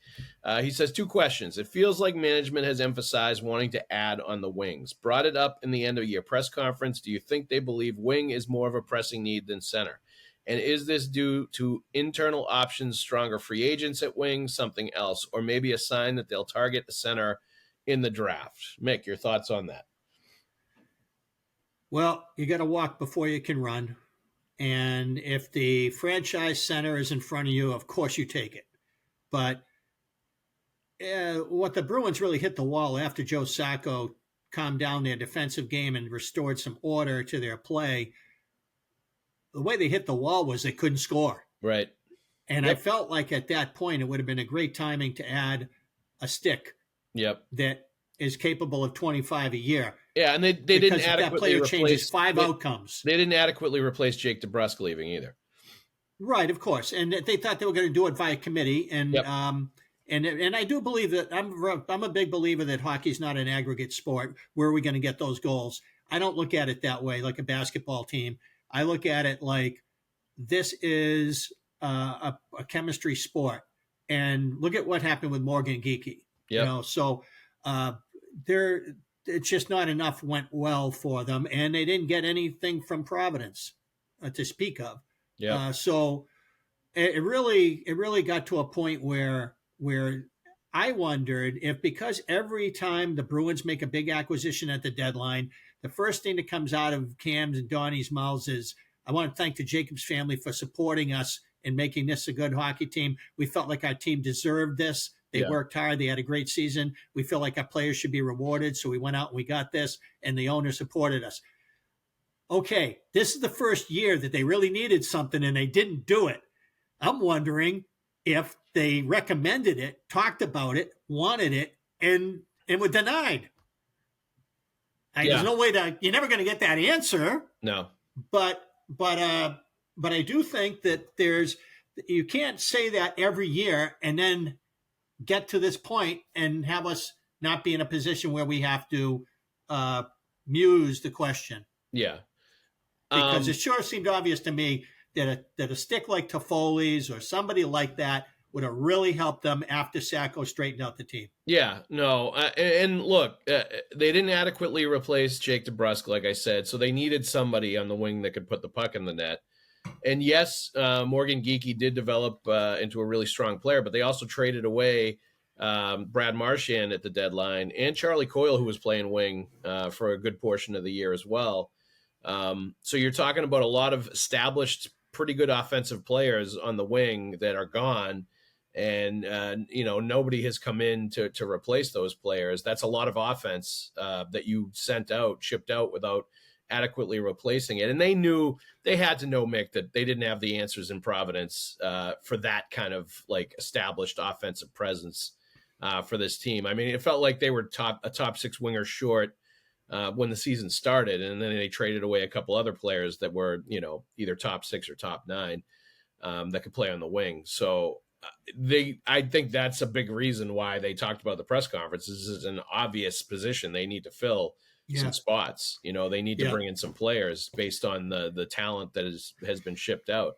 He says 2 questions. It feels like management has emphasized wanting to add on the wings. Brought it up in the end of year press conference. Do you think they believe wing is more of a pressing need than center? And is this due to internal options, stronger free agents at wing, something else, or maybe a sign that they'll target a center in the draft? Mick, your thoughts on that? Well, you got to walk before you can run. And if the franchise center is in front of you, of course you take it. But what the Bruins really hit the wall after Joe Sacco calmed down their defensive game and restored some order to their play, the way they hit the wall was they couldn't score. Right. And I felt like at that point it would have been a great timing to add a stick. That is capable of 25 a year. Yeah, and they didn't adequately that player changes 5 outcomes. They didn't adequately replace Jake DeBrusk leaving either. Right, of course, and they thought they were going to do it via committee, and I do believe that I'm a big believer that hockey's not an aggregate sport. Where are we going to get those goals? I don't look at it that way, like a basketball team. I look at it like this is a chemistry sport, and look at what happened with Morgan Geekie. So it's just not enough went well for them, and they didn't get anything from Providence to speak of. So it really got to a point where I wondered if, because every time the Bruins make a big acquisition at the deadline, the first thing that comes out of Cam's and Donnie's mouths is I want to thank the Jacobs family for supporting us and making this a good hockey team. We felt like our team deserved this. They worked hard. They had a great season. We feel like our players should be rewarded. So we went out and we got this, and the owner supported us. Okay, this is the first year that they really needed something and they didn't do it. I'm wondering if they recommended it, talked about it, wanted it, and were denied. There's no way you're never going to get that answer. No. But I do think that you can't say that every year and then get to this point and have us not be in a position where we have to muse the question. Yeah. Because it sure seemed obvious to me that a stick like Toffoli's or somebody like that would have really helped them after Sacco straightened out the team. Yeah, no. And look, they didn't adequately replace Jake DeBrusk, like I said, so they needed somebody on the wing that could put the puck in the net. And yes, Morgan Geekie did develop into a really strong player, but they also traded away Brad Marchand at the deadline and Charlie Coyle, who was playing wing for a good portion of the year as well. So you're talking about a lot of established, pretty good offensive players on the wing that are gone. And, nobody has come in to replace those players. That's a lot of offense that you shipped out without adequately replacing it. And they knew, they had to know, Mick, that they didn't have the answers in Providence for that kind of like established offensive presence for this team. I mean, it felt like they were a top six winger short when the season started, and then they traded away a couple other players that were, either top six or top nine that could play on the wing. So I think that's a big reason why they talked about the press conference. This is an obvious position they need to fill some spots. They need to bring in some players based on the talent that has been shipped out.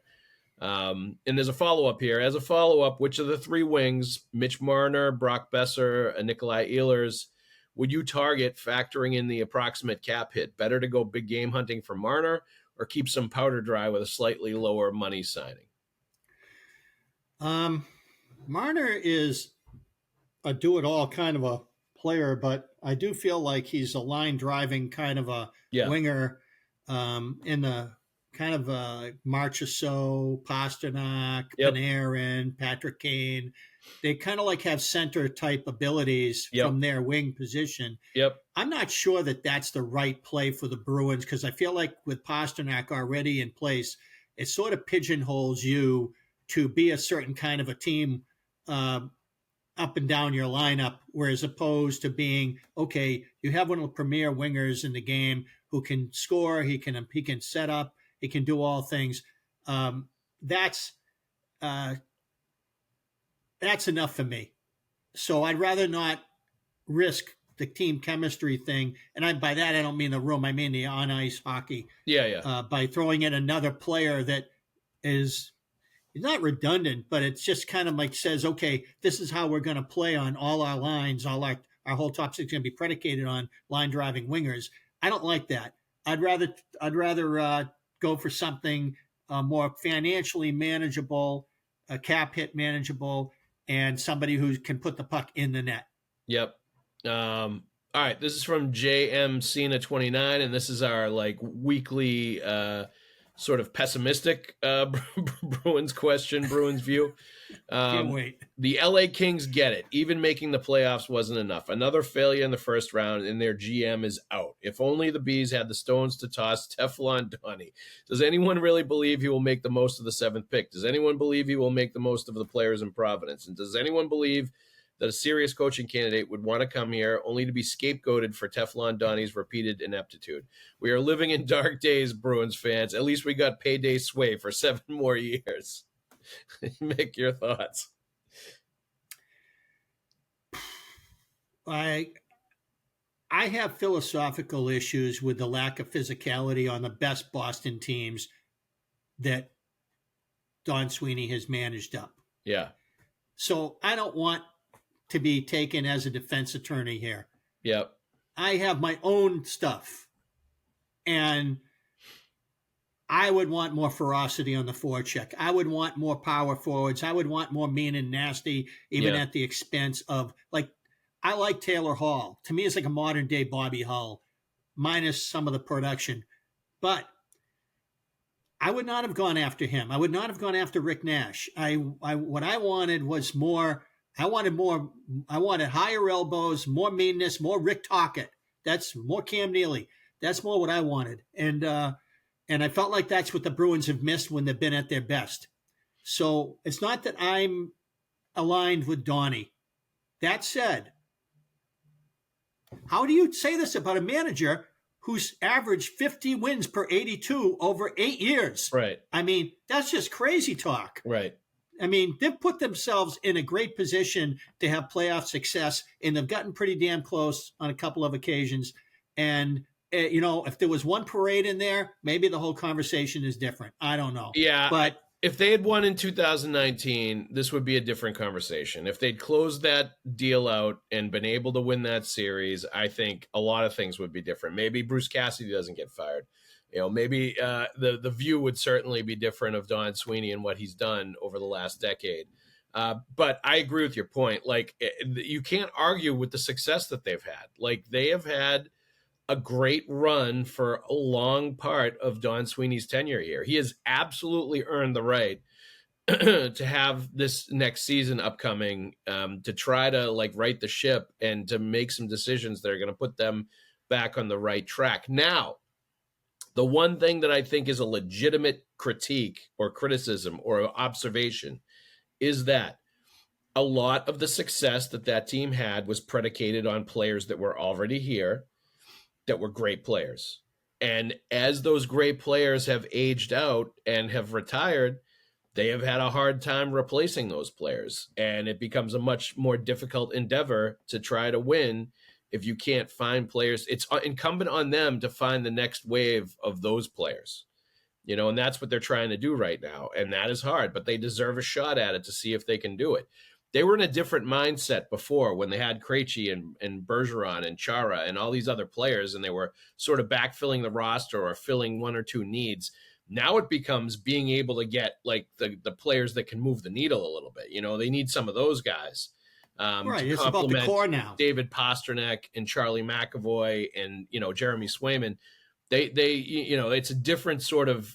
And there's a follow-up here. As a follow-up, which of the three wings, Mitch Marner, Brock Besser, and Nikolai Ehlers, would you target factoring in the approximate cap hit? Better to go big game hunting for Marner or keep some powder dry with a slightly lower money signing? Marner is a do-it-all kind of a player, but I do feel like he's a line-driving kind of a winger in the kind of March or so, Pasternak, Panarin, Patrick Kane. They kind of like have center-type abilities from their wing position. I'm not sure that that's the right play for the Bruins because I feel like with Pasternak already in place, it sort of pigeonholes you to be a certain kind of a team up and down your lineup, whereas opposed to being, okay, you have one of the premier wingers in the game who can score, he can set up, he can do all things. That's enough for me. So I'd rather not risk the team chemistry thing. And by that, I don't mean the room, I mean the on-ice hockey. By throwing in another player that is not redundant, but it's just kind of like says, okay, this is how we're going to play on all our lines. Our whole top six is going to be predicated on line driving wingers. I don't like that. I'd rather go for something more financially manageable, a cap hit manageable, and somebody who can put the puck in the net. All right. This is from JM Cena 29, and this is our weekly sort of pessimistic Bruins question, Bruins view. Can't wait. The LA Kings get it. Even making the playoffs wasn't enough. Another failure in the first round, and their GM is out. If only the Bees had the stones to toss Teflon Donnie. Does anyone really believe he will make the most of the seventh pick? Does anyone believe he will make the most of the players in Providence? And does anyone believe that a serious coaching candidate would want to come here only to be scapegoated for Teflon Donnie's repeated ineptitude? We are living in dark days, Bruins fans. At least we got payday sway for 7 more years. Mick, your thoughts? I have philosophical issues with the lack of physicality on the best Boston teams that Don Sweeney has managed up. Yeah. So I don't want to be taken as a defense attorney here. Yep. I have my own stuff. And I would want more ferocity on the forecheck. I would want more power forwards. I would want more mean and nasty, even at the expense of, I like Taylor Hall. To me, it's like a modern day Bobby Hull, minus some of the production. But I would not have gone after him. I would not have gone after Rick Nash. What I wanted was more. I wanted more. I wanted higher elbows, more meanness, more Rick Tocchet. That's more Cam Neely. That's more what I wanted. And I felt like that's what the Bruins have missed when they've been at their best. So it's not that I'm aligned with Donnie. That said, how do you say this about a manager who's averaged 50 wins per 82 over 8 years? Right. I mean, that's just crazy talk. Right. I mean, they've put themselves in a great position to have playoff success, and they've gotten pretty damn close on a couple of occasions. And, if there was one parade in there, maybe the whole conversation is different. I don't know. Yeah. But if they had won in 2019, this would be a different conversation. If they'd closed that deal out and been able to win that series, I think a lot of things would be different. Maybe Bruce Cassidy doesn't get fired. Maybe the view would certainly be different of Don Sweeney and what he's done over the last decade. But I agree with your point. Like, you can't argue with the success that they've had. Like, they have had a great run for a long part of Don Sweeney's tenure here. He has absolutely earned the right to have this next season upcoming, to try to right the ship and to make some decisions that are going to put them back on the right track. Now, the one thing that I think is a legitimate critique or criticism or observation is that a lot of the success that team had was predicated on players that were already here, that were great players. And as those great players have aged out and have retired, they have had a hard time replacing those players. And it becomes a much more difficult endeavor to try to win if you can't find players. It's incumbent on them to find the next wave of those players, and that's what they're trying to do right now. And that is hard, but they deserve a shot at it to see if they can do it. They were in a different mindset before when they had Krejci and Bergeron and Chara and all these other players, and they were sort of backfilling the roster or filling one or two needs. Now it becomes being able to get the players that can move the needle a little bit. They need some of those guys. Right, it's about the core now. David Pastrnak and Charlie McAvoy and Jeremy Swayman. They it's a different sort of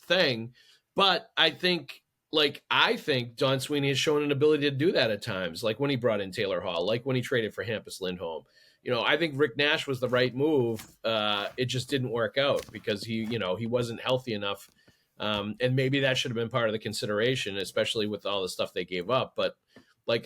thing, but I think Don Sweeney has shown an ability to do that at times, like when he brought in Taylor Hall, like when he traded for Hampus Lindholm. I think Rick Nash was the right move. It just didn't work out because he wasn't healthy enough, and maybe that should have been part of the consideration, especially with all the stuff they gave up. But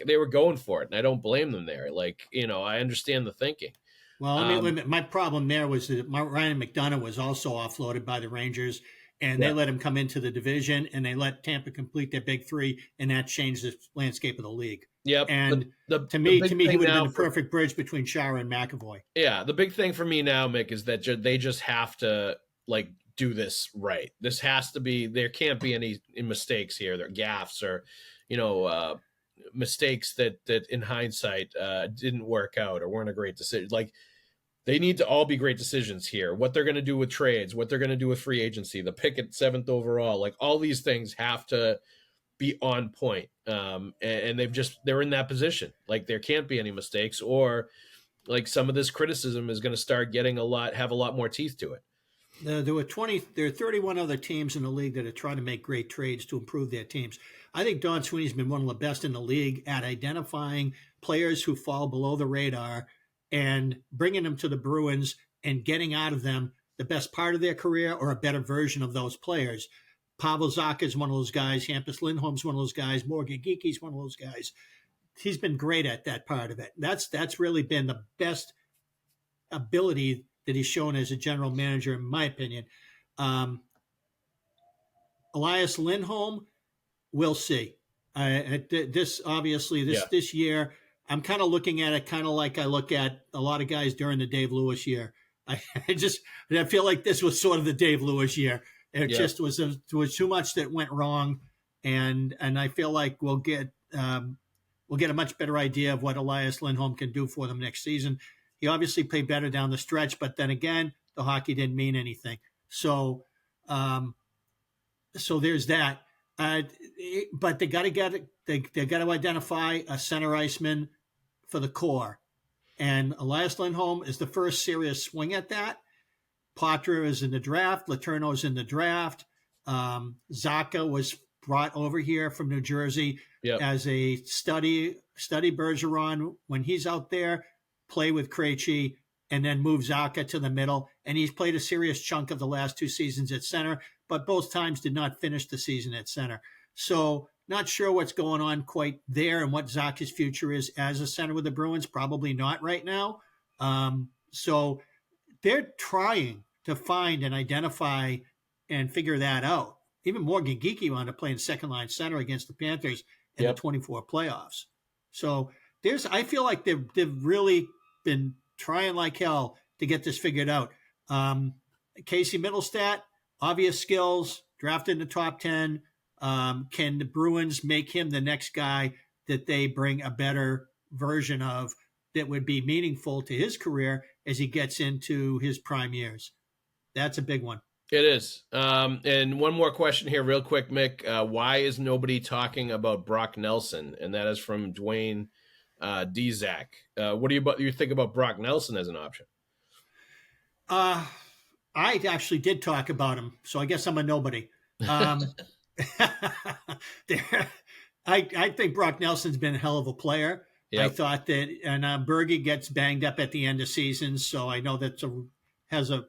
they were going for it, and I don't blame them there. I understand the thinking. Well, my problem there was that Ryan McDonough was also offloaded by the Rangers, and they let him come into the division, and they let Tampa complete their big three, and that changed the landscape of the league. Yep. And to me, he would have been the perfect bridge between Chara and McAvoy. Yeah, the big thing for me now, Mick, is that they just have to do this right. This has to be. There can't be any mistakes here. There are gaffes or, mistakes that in hindsight didn't work out or weren't a great decision. They need to all be great decisions here. What they're going to do with trades, what they're going to do with free agency, the pick at 7th overall, all these things have to be on point. And they're in that position. There can't be any mistakes, or some of this criticism is going to start have a lot more teeth to it. There are 31 other teams in the league that are trying to make great trades to improve their teams. I think Don Sweeney's been one of the best in the league at identifying players who fall below the radar and bringing them to the Bruins and getting out of them the best part of their career or a better version of those players. Pavel Zacha is one of those guys. Hampus Lindholm's one of those guys. Morgan Geeky's one of those guys. He's been great at that part of it. That's really been the best ability that he's shown as a general manager, in my opinion. Elias Lindholm, we'll see. This year, I'm kind of looking at it kind of like I look at a lot of guys during the Dave Lewis year. I feel like this was sort of the Dave Lewis year. It just was too much that went wrong, and I feel like we'll get a much better idea of what Elias Lindholm can do for them next season. He obviously played better down the stretch, but then again, the hockey didn't mean anything. So there's that. But they got to identify a center iceman for the core, and Elias Lindholm is the first serious swing at that. Poitras is in the draft. Letourneau's in the draft. Zacha was brought over here from New Jersey as a study Bergeron when he's out there, play with Krejci, and then move Zacha to the middle. And he's played a serious chunk of the last 2 seasons at center, but both times did not finish the season at center. So not sure what's going on quite there and what Zacha's future is as a center with the Bruins. Probably not right now. So they're trying to find and identify and figure that out. Even Morgan Geekie wound up playing second line center against the Panthers in the 24 playoffs. So I feel like they've really been trying like hell to get this figured out. Casey Middlestat, obvious skills, drafted in the top 10. Can the Bruins make him the next guy that they bring a better version of that would be meaningful to his career as he gets into his prime years? That's a big one. It is. And one more question here real quick, Mick. Why is nobody talking about Brock Nelson? And that is from Dwayne Dzak. What do you think about Brock Nelson as an option? I actually did talk about him, so I guess I'm a nobody. I think Brock Nelson's been a hell of a player. Yep. I thought that, and Berge gets banged up at the end of seasons, so I know that has a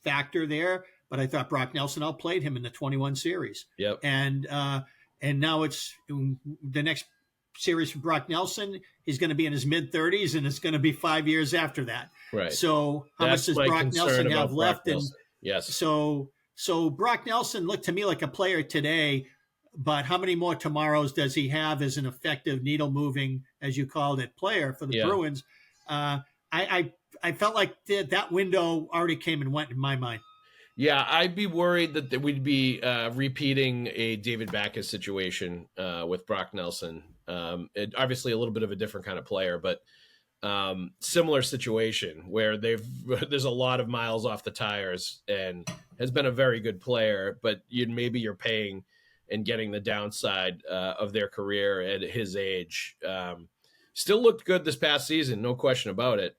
factor there. But I thought Brock Nelson outplayed him in the 21 series. Yep. And now it's the next series for Brock Nelson. He's going to be in his mid-30s, and it's going to be 5 years after that. Right. So how much does Brock Nelson have left? And yes. So Brock Nelson looked to me like a player today, but how many more tomorrows does he have as an effective needle-moving, as you called it, player for the Bruins? I felt like that window already came and went in my mind. Yeah, I'd be worried that we'd be repeating a David Backes situation with Brock Nelson. Obviously, a little bit of a different kind of player, but similar situation where there's a lot of miles off the tires and has been a very good player, but maybe you're paying and getting the downside of their career at his age. Still looked good this past season, no question about it.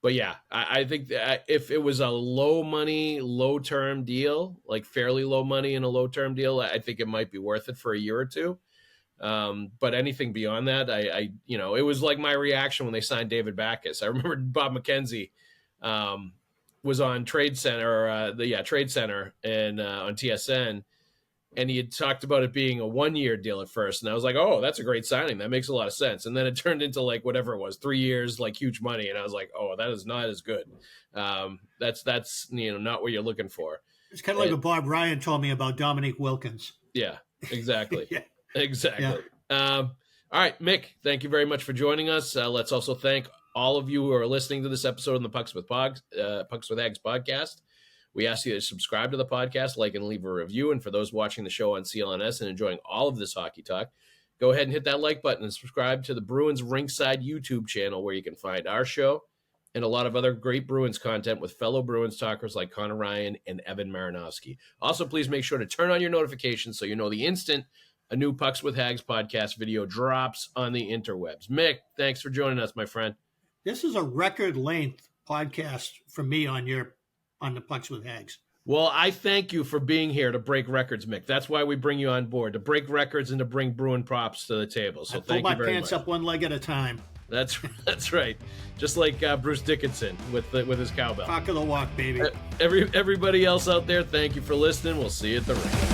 But yeah, I think that if it was a low money, low term deal, like fairly low money in a low term deal, I think it might be worth it for a year or two. But anything beyond that, it was like my reaction when they signed David Backes. I remember Bob McKenzie was on Trade Center, and on TSN, and he had talked about it being a 1-year deal at first. And I was like, oh, that's a great signing. That makes a lot of sense. And then it turned into like whatever it was, 3 years, like huge money. And I was like, oh, that is not as good. That's not what you're looking for. It's kind of like what Bob Ryan told me about Dominique Wilkins. Yeah, exactly. Yeah. Exactly. Yeah. All right, Mick, thank you very much for joining us. Let's also thank all of you who are listening to this episode of the Pucks with Haggs podcast. We ask you to subscribe to the podcast, like and leave a review. And for those watching the show on CLNS and enjoying all of this hockey talk, go ahead and hit that like button and subscribe to the Bruins Ringside YouTube channel, where you can find our show and a lot of other great Bruins content with fellow Bruins talkers like Conor Ryan and Evan Marinofski. Also, please make sure to turn on your notifications so you know the instant a new Pucks with Haggs podcast video drops on the interwebs. Mick, thanks for joining us, my friend. This is a record length podcast for me on the Pucks with Haggs. Well, I thank you for being here to break records, Mick. That's why we bring you on board, to break records and to bring Bruin props to the table. So thank you very much. Pull my pants up one leg at a time. That's right. Just like Bruce Dickinson with his cowbell. Cock of the walk, baby. Everybody else out there, thank you for listening. We'll see you at the rink.